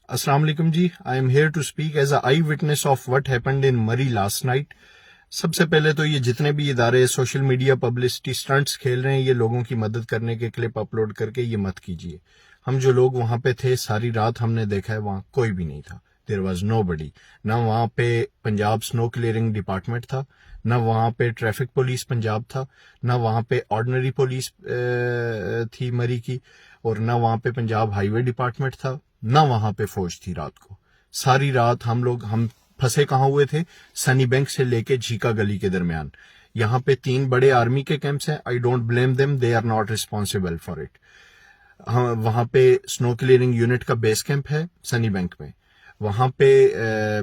Assalamu alaikum ji. I am here to speak as an eyewitness of what happened in Murree last night. सबसे पहले तो ये जितने भी इदारे सोशल मीडिया पब्लिसिटी स्टंट्स खेल रहे हैं, ये लोगों की मदद करने के क्लिप अपलोड करके ये मत कीजिए. हम जो लोग वहाँ पे थे सारी रात हमने देखा है, वहाँ कोई भी नहीं था. There was nobody. ना वहाँ पे पंजाब स्नो क्लियरिंग डिपार्टमेंट था, ना वहाँ पे ट्रैफिक पुलिस पंजाब था, ना वहाँ पे ऑर्डिनरी पुलिस थी मरी की, और ना वहाँ पे पंजाब हाईवे डिपार्टमेंट था, ना वहाँ पे फौज थी. रात को सारी रात हम फंसे कहाँ हुए थे? सनी बैंक से लेके झीका गली के दरमियान. यहाँ पे 3 बड़े आर्मी के कैंप्स हैं. I don't blame them, they are not responsible for it. वहाँ पे स्नो क्लियरिंग यूनिट का बेस कैंप है सनी बैंक में. वहाँ पे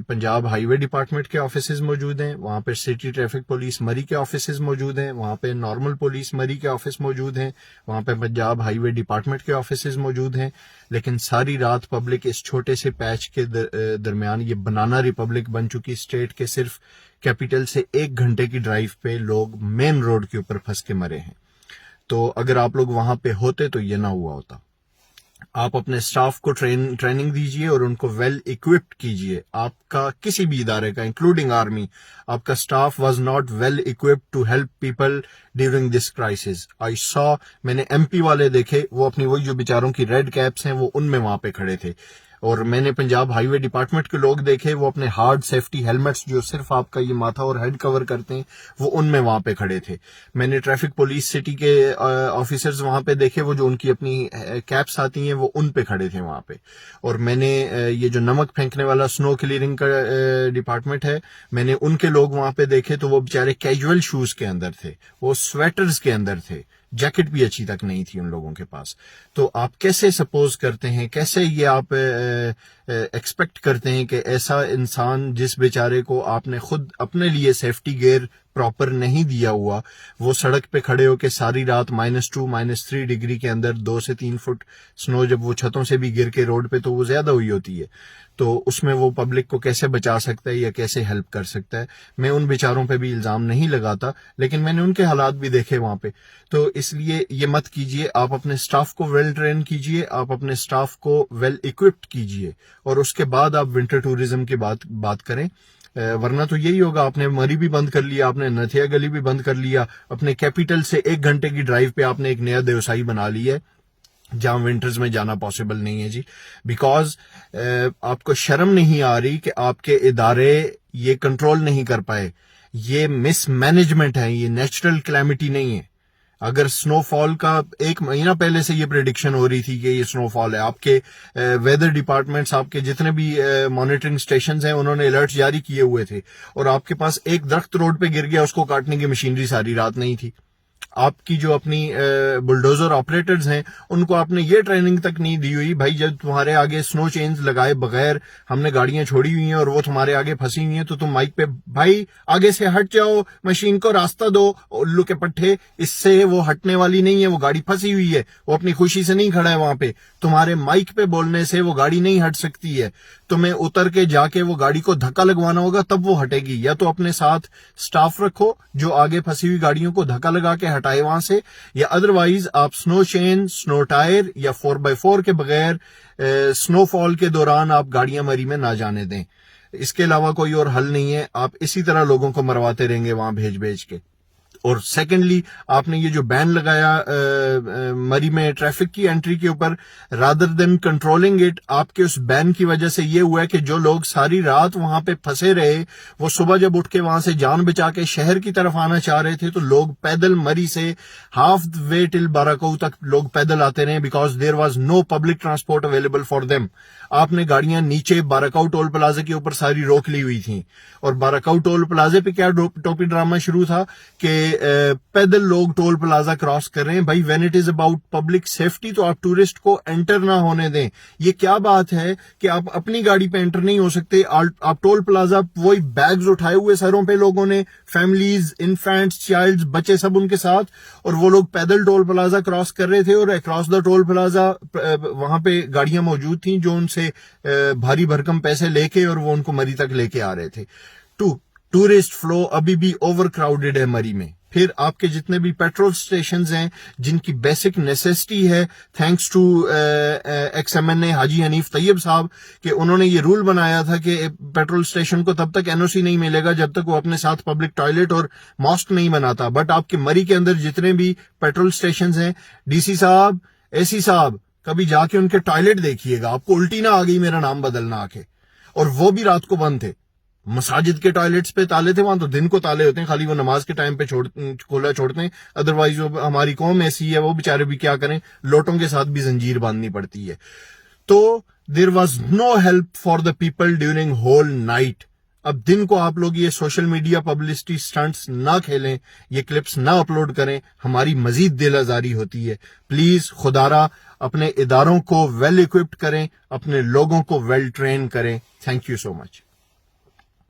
पंजाब हाईवे डिपार्टमेंट के ऑफिसेज मौजूद हैं. वहाँ पे सिटी ट्रैफिक पुलिस मरी के ऑफिसेज मौजूद हैं. वहाँ पे नॉर्मल पुलिस मरी के ऑफिस मौजूद हैं. वहाँ पे पंजाब हाईवे डिपार्टमेंट के ऑफिसेज मौजूद हैं. लेकिन सारी रात पब्लिक इस छोटे से पैच के दरमियान, ये बनाना रिपब्लिक बन चुकी स्टेट के सिर्फ कैपिटल से 1 घंटे की ड्राइव पे लोग मेन रोड के ऊपर फंस के मरे हैं. तो अगर आप लोग वहां पे होते तो ये ना हुआ होता. आप अपने स्टाफ को ट्रेनिंग दीजिए और उनको वेल इक्विप्ड कीजिए. आपका किसी भी इदारे का इंक्लूडिंग आर्मी, आपका staff was not well equipped to help people during this crisis. मैंने एमपी वाले देखे, वो अपनी वही जो बेचारों की रेड कैप्स हैं वो उनमें वहां पे खड़े थे. और मैंने पंजाब हाईवे डिपार्टमेंट के लोग देखे, वो अपने हार्ड सेफ्टी हेलमेट्स जो सिर्फ आपका ये माथा और हेड कवर करते हैं वो उनमें वहां पे खड़े थे. मैंने ट्रैफिक पुलिस सिटी के ऑफिसर्स वहां पे देखे, वो जो उनकी अपनी कैप्स आती हैं वो उन पे खड़े थे वहां पे. और मैंने ये जो नमक फेंकने वाला स्नो क्लियरिंग का डिपार्टमेंट है, मैंने उनके लोग वहां पे देखे तो वो बेचारे कैजुअल शूज के अंदर थे, वो स्वेटर्स के अंदर थे, जैकेट भी अच्छी तक नहीं थी उन लोगों के पास. तो आप कैसे सपोज करते हैं, कैसे ये आप एक्सपेक्ट करते हैं कि ऐसा इंसान जिस बेचारे को आपने खुद अपने लिए सेफ्टी गियर प्रॉपर नहीं दिया हुआ, वो सड़क पे खड़े होके सारी रात -2 -3 डिग्री के अंदर 2 से 3 फुट स्नो जब वो छतों से भी गिर के रोड पे तो वो ज्यादा हुई होती है, तो उसमें वो पब्लिक को कैसे बचा सकता है या कैसे हेल्प कर सकता है. मैं उन बेचारों पे भी इल्जाम नहीं लगाता, लेकिन मैंने उनके हालात भी देखे वहां पे. तो इसलिए ये मत कीजिए. आप अपने स्टाफ को वेल ट्रेन कीजिए, आप अपने स्टाफ को वेल इक्विप्ड कीजिए, और उसके बाद आप विंटर टूरिज्म की बात करें. वरना तो यही होगा, आपने मरी भी बंद कर लिया, आपने नथिया गली भी बंद कर लिया, अपने कैपिटल से 1 घंटे की ड्राइव पे आपने एक नया देवसाई बना ली है जहां विंटर्स में जाना पॉसिबल नहीं है जी. बिकॉज आपको शर्म नहीं आ रही कि आपके इदारे ये कंट्रोल नहीं कर पाए. ये मिसमैनेजमेंट है, ये नेचुरल क्लैमिटी नहीं है. अगर स्नोफॉल का 1 महीना पहले से ये प्रेडिक्शन हो रही थी कि ये स्नोफॉल है, आपके वेदर डिपार्टमेंट्स, आपके जितने भी मॉनिटरिंग स्टेशंस हैं, उन्होंने अलर्ट जारी किए हुए थे, और आपके पास एक दरख्त रोड पे गिर गया, उसको काटने की मशीनरी सारी रात नहीं थी. आपकी जो अपनी बुलडोजर ऑपरेटर्स हैं, उनको आपने ये ट्रेनिंग तक नहीं दी हुई, भाई जब तुम्हारे आगे स्नो चेन्स लगाए बगैर हमने गाड़ियां छोड़ी हुई हैं और वो तुम्हारे आगे फंसी हुई हैं, तो तुम माइक पे भाई आगे से हट जाओ, मशीन को रास्ता दो, उल्लू के पट्टे, इससे वो हटने वाली नहीं है, वो गाड़ी फंसी हुई है, वो अपनी खुशी से नहीं खड़ा है वहां पे. तुम्हारे माइक पे बोलने से वो गाड़ी नहीं हट सकती है. तुम्हें उतर के जाके वो गाड़ी को धक्का लगवाना होगा, तब वो हटेगी. या तो अपने साथ स्टाफ रखो जो आगे फंसी हुई गाड़ियों को धक्का लगा के हटाए वहां से, या अदरवाइज आप स्नो चेन, स्नो टायर या 4x4 के बगैर स्नोफॉल के दौरान आप गाड़ियां मरी में ना जाने दें. इसके अलावा कोई और हल नहीं है. आप इसी तरह लोगों को मरवाते रहेंगे वहां भेज के. और सेकेंडली, आपने ये जो बैन लगाया मरी में ट्रैफिक की एंट्री के ऊपर, रादर देन कंट्रोलिंग इट, आपके उस बैन की वजह से ये हुआ है कि जो लोग सारी रात वहां पे फंसे रहे, वो सुबह जब उठ के वहां से जान बचा के शहर की तरफ आना चाह रहे थे, तो लोग पैदल मरी से हाफ वे टिल बाराकाऊ तक लोग पैदल आते रहे, because there was no public transport available for them. आपने गाड़ियां नीचे बाराकाऊ टोल प्लाजा के ऊपर सारी रोक ली हुई थी, और बाराकाऊ टोल प्लाजे पे क्या टोपी ड्रामा शुरू था कि पैदल लोग टोल प्लाजा क्रॉस कर रहे हैं. भाई when it is about public safety, तो आप टूरिस्ट को एंटर ना होने दें. ये क्या बात है कि आप अपनी गाड़ी पे एंटर नहीं हो सकते? आप टोल प्लाजा, वही बैग्स उठाए हुए सरों पे लोगों ने, फैमिलीज, इन्फेंट्स, चाइल्ड्स, बच्चे सब उनके साथ, और वो लोग पैदल टोल प्लाजा क्रॉस कर रहे थे, और अक्रॉस द टोल प्लाजा वहां पे गाड़ियां मौजूद थी जो उनसे भारी भरकम पैसे लेके और वो उनको मरी तक लेके आ रहे थे. टूरिस्ट फ्लो अभी भी ओवर क्राउडेड है मरी में. پھر آپ کے جتنے بھی پیٹرول سٹیشنز ہیں جن کی بیسک نیسیسٹی ہے، thanks to ex M N A Haji Hanif طیب صاحب کہ انہوں نے یہ رول بنایا تھا کہ پیٹرول سٹیشن کو تب تک این او سی نہیں ملے گا جب تک وہ اپنے ساتھ پبلک ٹوائلٹ اور ماسک نہیں بناتا. بٹ آپ کے مری کے اندر جتنے بھی پیٹرول سٹیشنز ہیں، ڈی سی صاحب، اے سی صاحب، کبھی جا کے ان کے ٹوائلٹ دیکھیے گا، آپ کو الٹی نہ آ گئی میرا نام بدلنا آ کے. اور وہ بھی رات کو بند تھے. مساجد کے ٹوائلٹس پہ تالے تھے، وہاں تو دن کو تالے ہوتے ہیں، خالی وہ نماز کے ٹائم پہ کھولا چھوڑتے ہیں. ادروائز ہماری قوم ایسی ہے، وہ بیچارے بھی کیا کریں، لوٹوں کے ساتھ بھی زنجیر باندھنی پڑتی ہے. تو there was no help for the people during whole night. اب دن کو آپ لوگ یہ سوشل میڈیا پبلسٹی سٹنٹس نہ کھیلیں، یہ کلپس نہ اپلوڈ کریں، ہماری مزید دل آزاری ہوتی ہے. پلیز خدارا اپنے اداروں کو ویل اکوپڈ کریں، اپنے لوگوں کو ویل ٹرین کریں. Thank you so much.